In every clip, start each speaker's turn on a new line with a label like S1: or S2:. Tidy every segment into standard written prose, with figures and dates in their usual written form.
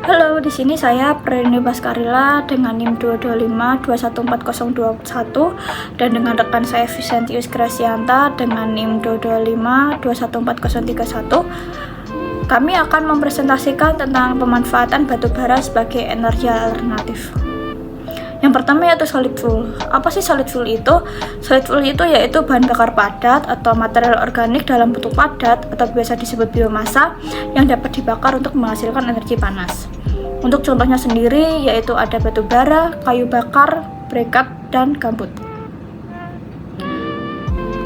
S1: Halo, di sini saya Prini Baskarila dengan NIM 225214021 dan dengan rekan saya Vicentius Gracianta dengan NIM 225214031. Kami akan mempresentasikan tentang pemanfaatan batubara sebagai energi alternatif. Yang pertama yaitu solid fuel. Apa sih solid fuel itu? Solid fuel itu yaitu bahan bakar padat atau material organik dalam bentuk padat atau biasa disebut biomasa yang dapat dibakar untuk menghasilkan energi panas. Untuk contohnya sendiri yaitu ada batu bara, kayu bakar, briket, dan gambut.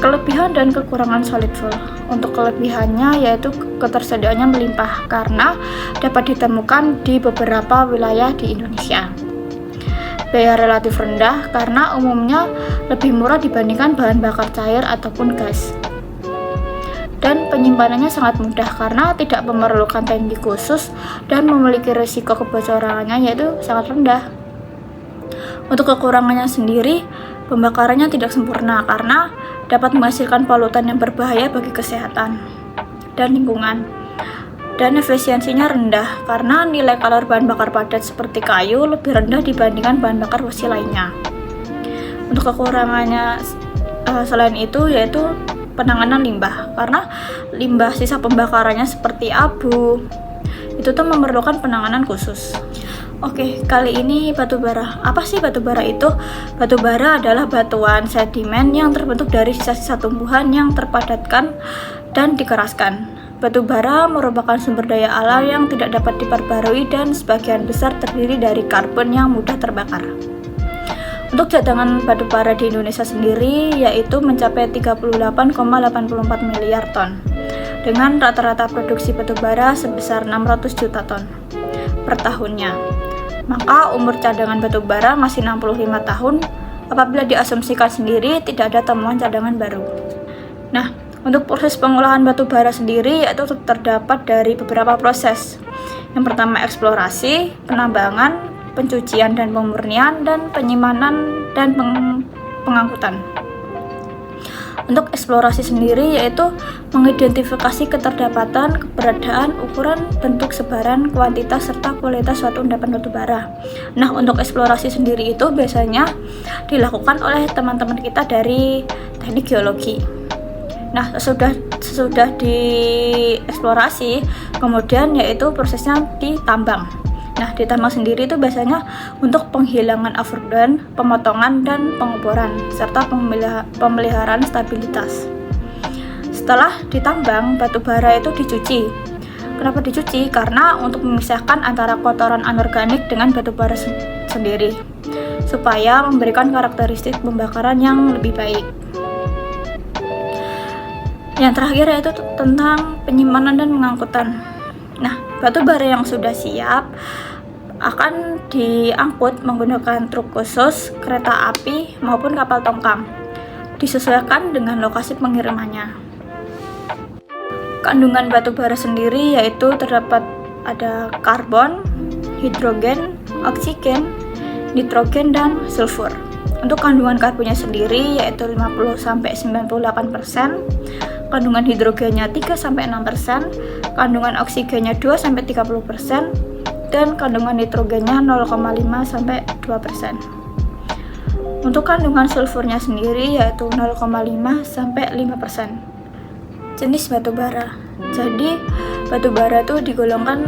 S1: Kelebihan dan kekurangan solid fuel. Untuk kelebihannya yaitu ketersediaannya melimpah karena dapat ditemukan di beberapa wilayah di Indonesia. Biaya relatif rendah karena umumnya lebih murah dibandingkan bahan bakar cair ataupun gas. Dan penyimpanannya sangat mudah karena tidak memerlukan tangki khusus dan memiliki risiko kebocorannya yaitu sangat rendah. Untuk kekurangannya sendiri, pembakarannya tidak sempurna karena dapat menghasilkan polutan yang berbahaya bagi kesehatan dan lingkungan. Dan efisiensinya rendah karena nilai kalori bahan bakar padat seperti kayu lebih rendah dibandingkan bahan bakar fosil lainnya. Untuk kekurangannya selain itu yaitu penanganan limbah, karena limbah sisa pembakarannya seperti abu itu tuh memerlukan penanganan khusus. Oke, kali ini batu bara. Apa sih batu bara itu? Batu bara adalah batuan sedimen yang terbentuk dari sisa-sisa tumbuhan yang terpadatkan dan dikeraskan. Batu bara merupakan sumber daya alam yang tidak dapat diperbarui dan sebagian besar terdiri dari karbon yang mudah terbakar. Untuk cadangan batu bara di Indonesia sendiri yaitu mencapai 38,84 miliar ton dengan rata-rata produksi batu bara sebesar 600 juta ton per tahunnya. Maka umur cadangan batu bara masih 65 tahun apabila diasumsikan sendiri tidak ada temuan cadangan baru. Nah, untuk proses pengolahan batu bara sendiri yaitu terdapat dari beberapa proses. Yang pertama eksplorasi, penambangan, pencucian dan pemurnian, dan penyimpanan dan pengangkutan. Untuk eksplorasi sendiri yaitu mengidentifikasi keterdapatan, keberadaan, ukuran, bentuk, sebaran, kuantitas, serta kualitas suatu endapan batu bara. Nah, untuk eksplorasi sendiri itu biasanya dilakukan oleh teman-teman kita dari teknik geologi. Nah, sesudah dieksplorasi, kemudian yaitu prosesnya ditambang. Nah, ditambang sendiri itu biasanya untuk penghilangan afrudan, pemotongan, dan pengoboran, serta pemeliharaan stabilitas. Setelah ditambang, batu bara itu dicuci. Kenapa dicuci? Karena untuk memisahkan antara kotoran anorganik dengan batu bara sendiri, supaya memberikan karakteristik pembakaran yang lebih baik. Yang terakhir yaitu tentang penyimpanan dan pengangkutan. Nah, batu bara yang sudah siap akan diangkut menggunakan truk khusus, kereta api, maupun kapal tongkang. Disesuaikan dengan lokasi pengirimannya. Kandungan batu bara sendiri yaitu terdapat ada karbon, hidrogen, oksigen, nitrogen, dan sulfur. Untuk kandungan karbonnya sendiri yaitu 50-98%, kandungan hidrogennya 3-6%, kandungan oksigennya 2-30%, dan kandungan nitrogennya 0,5-2%. Untuk kandungan sulfurnya sendiri yaitu 0,5-5%. Jenis batu bara. Jadi batu bara itu digolongkan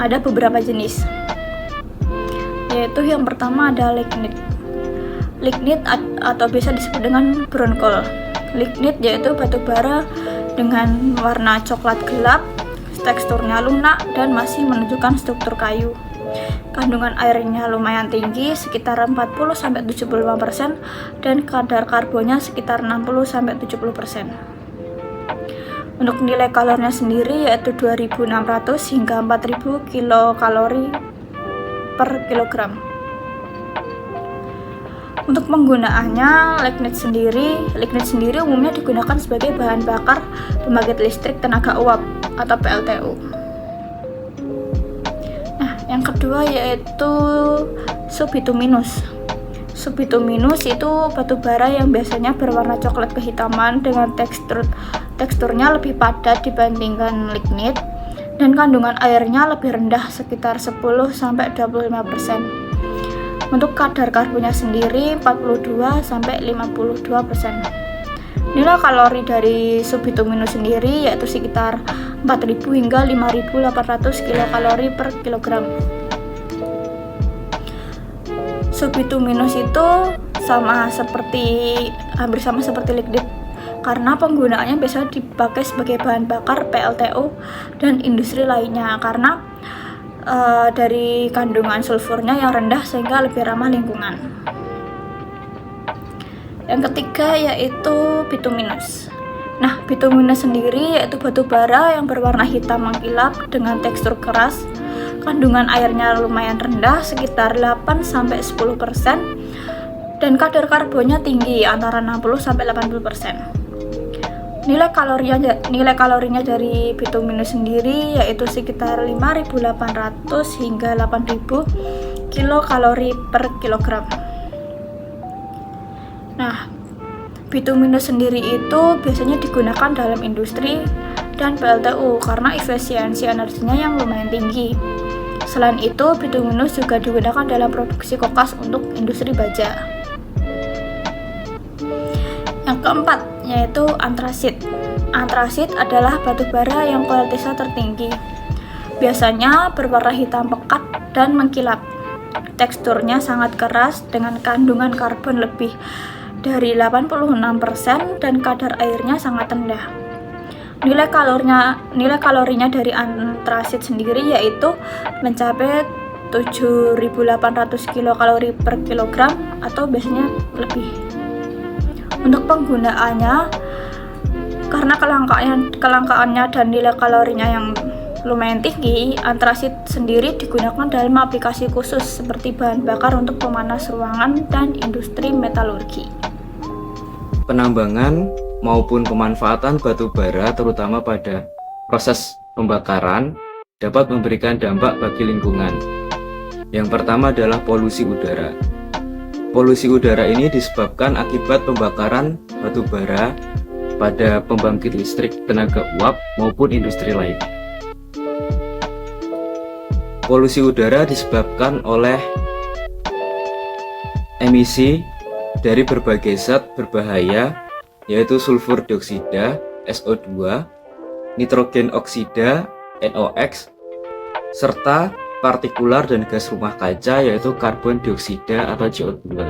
S1: ada beberapa jenis. Yaitu yang pertama ada lignit. Lignit atau biasa disebut dengan brown coal. Lignit yaitu batu bara dengan warna coklat gelap, teksturnya lunak dan masih menunjukkan struktur kayu. Kandungan airnya lumayan tinggi, sekitar 40-75%, dan kadar karbonnya sekitar 60-70%. Untuk nilai kalorinya sendiri yaitu 2.600 hingga 4.000 kilokalori per kilogram. Untuk penggunaannya, lignit sendiri umumnya digunakan sebagai bahan bakar pembangkit listrik tenaga uap atau PLTU. Nah, yang kedua yaitu subbituminous. Subbituminous itu batu bara yang biasanya berwarna coklat kehitaman dengan teksturnya lebih padat dibandingkan lignit dan kandungan airnya lebih rendah sekitar 10-25%. Untuk kadar karbonnya sendiri 42-52%. Nilai kalori dari subbituminus sendiri yaitu sekitar 4.000 hingga 5.800 kilokalori per kilogram. Subbituminus itu hampir sama seperti lignit karena penggunaannya biasa dipakai sebagai bahan bakar PLTU dan industri lainnya karena dari kandungan sulfurnya yang rendah sehingga lebih ramah lingkungan. Yang ketiga yaitu bituminus. Nah, bituminus sendiri yaitu batu bara yang berwarna hitam mengkilap dengan tekstur keras. Kandungan airnya lumayan rendah sekitar 8-10% dan kadar karbonnya tinggi antara 60-80%. Nilai kalorinya dari bituminus sendiri yaitu sekitar 5.800 hingga 8.000 kilokalori per kilogram. Nah, bituminus sendiri itu biasanya digunakan dalam industri dan PLTU karena efisiensi energinya yang lumayan tinggi. Selain itu, bituminus juga digunakan dalam produksi kokas untuk industri baja. Yang keempat yaitu antrasit. Antrasit adalah batu bara yang kualitasnya tertinggi. Biasanya berwarna hitam pekat dan mengkilap. Teksturnya sangat keras dengan kandungan karbon lebih dari 86% dan kadar airnya sangat rendah. Nilai kalorinya dari antrasit sendiri yaitu mencapai 7.800 kilokalori per kilogram atau biasanya lebih. Untuk penggunaannya, karena kelangkaannya dan nilai kalorinya yang lumayan tinggi, antrasit sendiri digunakan dalam aplikasi khusus seperti bahan bakar untuk pemanas ruangan dan industri metalurgi.
S2: Penambangan maupun pemanfaatan batu bara terutama pada proses pembakaran dapat memberikan dampak bagi lingkungan. Yang pertama adalah polusi udara. Polusi udara ini disebabkan akibat pembakaran batu bara pada pembangkit listrik tenaga uap maupun industri lain. Polusi udara disebabkan oleh emisi dari berbagai zat berbahaya yaitu sulfur dioksida (SO2), nitrogen oksida (NOx), serta partikular dan gas rumah kaca yaitu karbon dioksida atau CO2.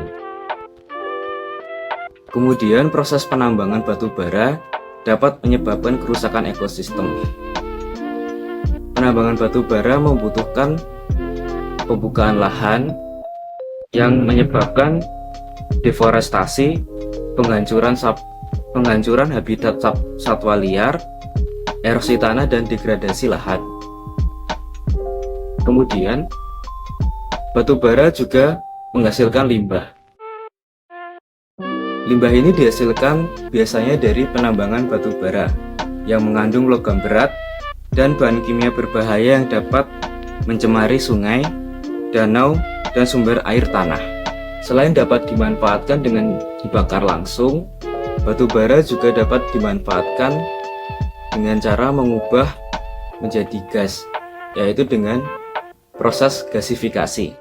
S2: Kemudian proses penambangan batu bara dapat menyebabkan kerusakan ekosistem. Penambangan batu bara membutuhkan pembukaan lahan yang menyebabkan deforestasi, penghancuran habitat satwa liar, erosi tanah dan degradasi lahan. Kemudian, batu bara juga menghasilkan limbah. Limbah ini dihasilkan biasanya dari penambangan batu bara yang mengandung logam berat dan bahan kimia berbahaya yang dapat mencemari sungai, danau, dan sumber air tanah. Selain dapat dimanfaatkan dengan dibakar langsung, batu bara juga dapat dimanfaatkan dengan cara mengubah menjadi gas, yaitu dengan proses gasifikasi.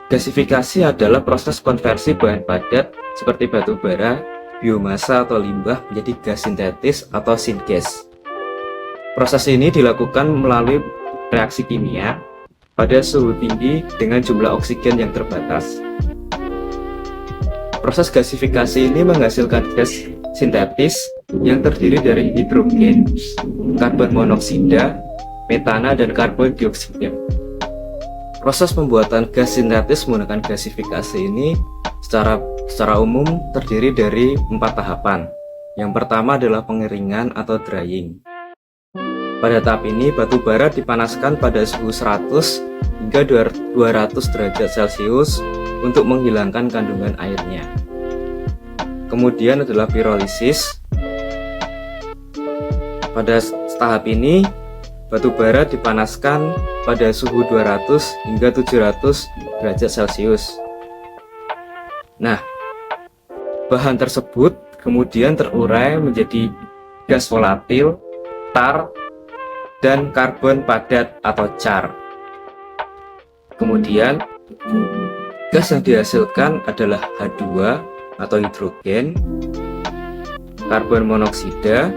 S2: Gasifikasi adalah proses konversi bahan padat seperti batu bara, biomasa atau limbah menjadi gas sintetis atau syngas. Proses ini dilakukan melalui reaksi kimia pada suhu tinggi dengan jumlah oksigen yang terbatas. Proses gasifikasi ini menghasilkan gas sintetis yang terdiri dari hidrogen, karbon monoksida, metana, dan karbon dioksida. Proses pembuatan gas sintetis menggunakan gasifikasi ini secara umum terdiri dari 4 tahapan. Yang pertama adalah pengeringan atau drying. Pada tahap ini batu bara dipanaskan pada suhu 100 hingga 200 derajat Celcius untuk menghilangkan kandungan airnya. Kemudian adalah pirolisis. Pada tahap ini batu bara dipanaskan pada suhu 200 hingga 700 derajat Celcius. Nah, bahan tersebut kemudian terurai menjadi gas volatil, tar, dan karbon padat atau char. Kemudian, gas yang dihasilkan adalah H2 atau hidrogen, karbon monoksida,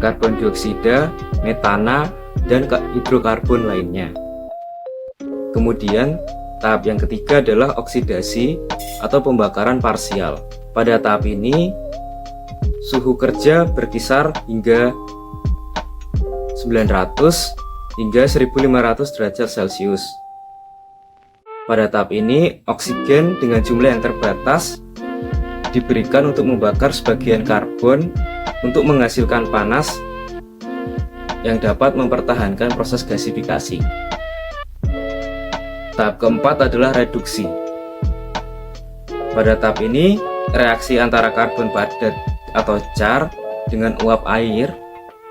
S2: karbon dioksida, metana, dan hidrokarbon lainnya. Kemudian, tahap yang ketiga adalah oksidasi atau pembakaran parsial. Pada tahap ini, suhu kerja berkisar hingga 900 hingga 1500 derajat Celcius. Pada tahap ini, oksigen dengan jumlah yang terbatas diberikan untuk membakar sebagian karbon untuk menghasilkan panas yang dapat mempertahankan proses gasifikasi. Tahap keempat adalah reduksi. Pada tahap ini, reaksi antara karbon padat atau char dengan uap air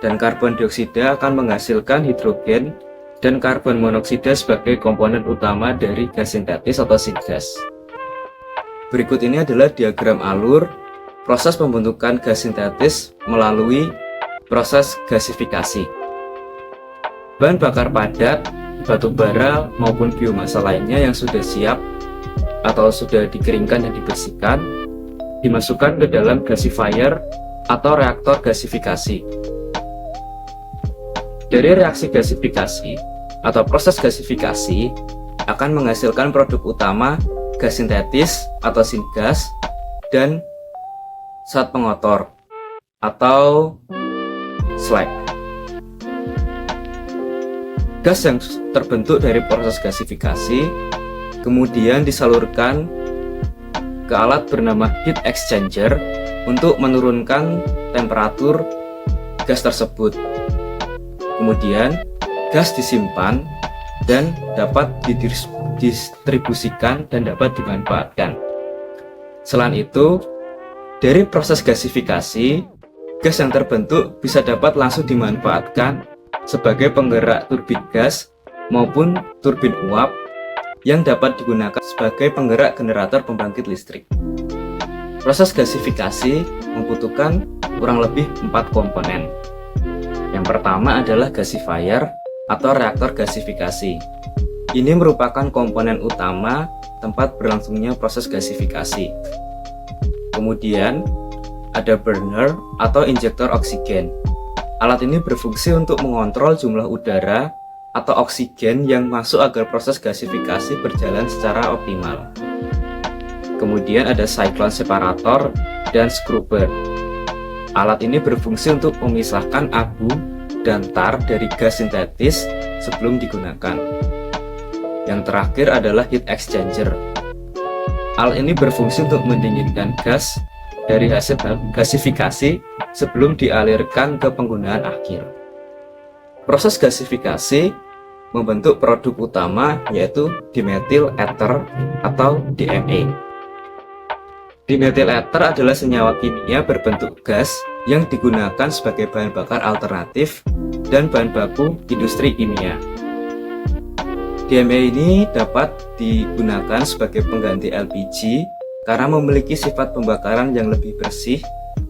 S2: dan karbon dioksida akan menghasilkan hidrogen dan karbon monoksida sebagai komponen utama dari gas sintetis atau syngas. Berikut ini adalah diagram alur proses pembentukan gas sintetis melalui proses gasifikasi. Bahan bakar padat, batu bara maupun biomasa lainnya yang sudah siap atau sudah dikeringkan dan dibersihkan dimasukkan ke dalam gasifier atau reaktor gasifikasi. Dari reaksi gasifikasi atau proses gasifikasi akan menghasilkan produk utama gas sintetis atau syngas dan zat pengotor atau slag. Gas yang terbentuk dari proses gasifikasi kemudian disalurkan ke alat bernama heat exchanger untuk menurunkan temperatur gas tersebut. Kemudian gas disimpan dan dapat didistribusikan dan dapat dimanfaatkan. Selain itu, dari proses gasifikasi, gas yang terbentuk bisa dapat langsung dimanfaatkan sebagai penggerak turbin gas maupun turbin uap yang dapat digunakan sebagai penggerak generator pembangkit listrik. Proses gasifikasi membutuhkan kurang lebih 4 komponen. Yang pertama adalah gasifier atau reaktor gasifikasi. Ini merupakan komponen utama tempat berlangsungnya proses gasifikasi. Kemudian ada burner atau injektor oksigen. Alat ini berfungsi untuk mengontrol jumlah udara atau oksigen yang masuk agar proses gasifikasi berjalan secara optimal. Kemudian ada cyclone separator dan scrubber. Alat ini berfungsi untuk memisahkan abu dan tar dari gas sintetis sebelum digunakan. Yang terakhir adalah heat exchanger. Alat ini berfungsi untuk mendinginkan gas dari hasil gasifikasi sebelum dialirkan ke penggunaan akhir. Proses gasifikasi membentuk produk utama yaitu dimethyl ether atau DME. Dimethyl ether adalah senyawa kimia berbentuk gas yang digunakan sebagai bahan bakar alternatif dan bahan baku industri kimia. DME ini dapat digunakan sebagai pengganti LPG karena memiliki sifat pembakaran yang lebih bersih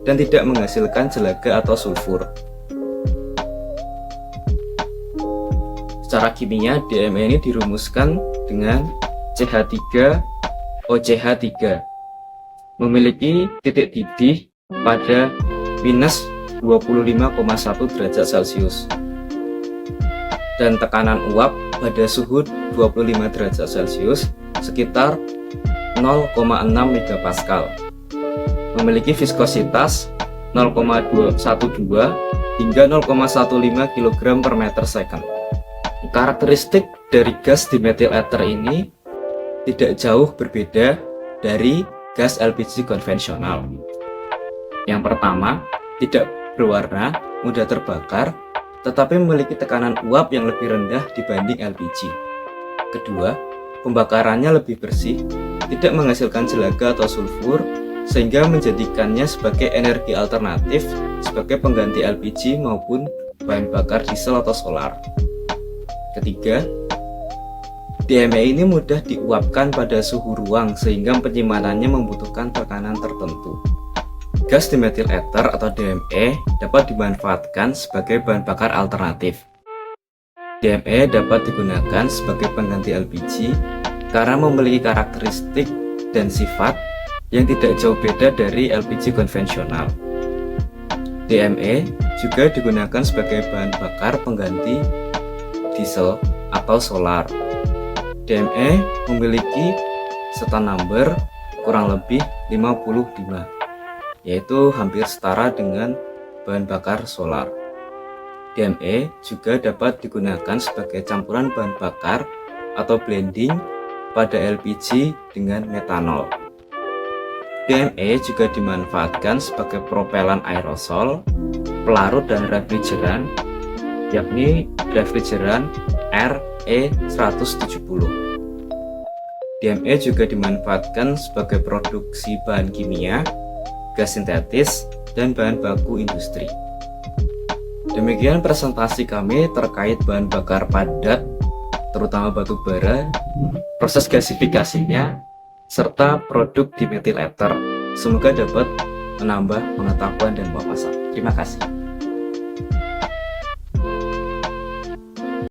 S2: dan tidak menghasilkan jelaga atau sulfur. Secara kimia, DME ini dirumuskan dengan CH3OCH3, memiliki titik didih pada minus 25,1 derajat Celcius dan tekanan uap pada suhu 25 derajat Celcius sekitar 0,6 megapascal, memiliki viskositas 0,212 hingga 0,15 kg per meter second. Karakteristik dari gas dimethyl ether ini tidak jauh berbeda dari gas LPG konvensional. Yang pertama, tidak berwarna, mudah terbakar, tetapi memiliki tekanan uap yang lebih rendah dibanding LPG. Kedua, pembakarannya lebih bersih, tidak menghasilkan jelaga atau sulfur, sehingga menjadikannya sebagai energi alternatif sebagai pengganti LPG maupun bahan bakar diesel atau solar. Ketiga, DME ini mudah diuapkan pada suhu ruang sehingga penyimpanannya membutuhkan tekanan tertentu. Gas dimethyl ether atau DME dapat dimanfaatkan sebagai bahan bakar alternatif. DME dapat digunakan sebagai pengganti LPG karena memiliki karakteristik dan sifat yang tidak jauh beda dari LPG konvensional. DME juga digunakan sebagai bahan bakar pengganti diesel atau solar. DME memiliki setan number kurang lebih 55, yaitu hampir setara dengan bahan bakar solar. DME juga dapat digunakan sebagai campuran bahan bakar atau blending pada LPG dengan metanol. DME juga dimanfaatkan sebagai propelan aerosol, pelarut dan refrigeran, yakni refrigeran RE170. DME juga dimanfaatkan sebagai produksi bahan kimia, gas sintetis, dan bahan baku industri. Demikian presentasi kami terkait bahan bakar padat, terutama batu bara, proses gasifikasinya, serta produk dimethyl ether. Semoga dapat menambah pengetahuan dan wawasan. Terima kasih.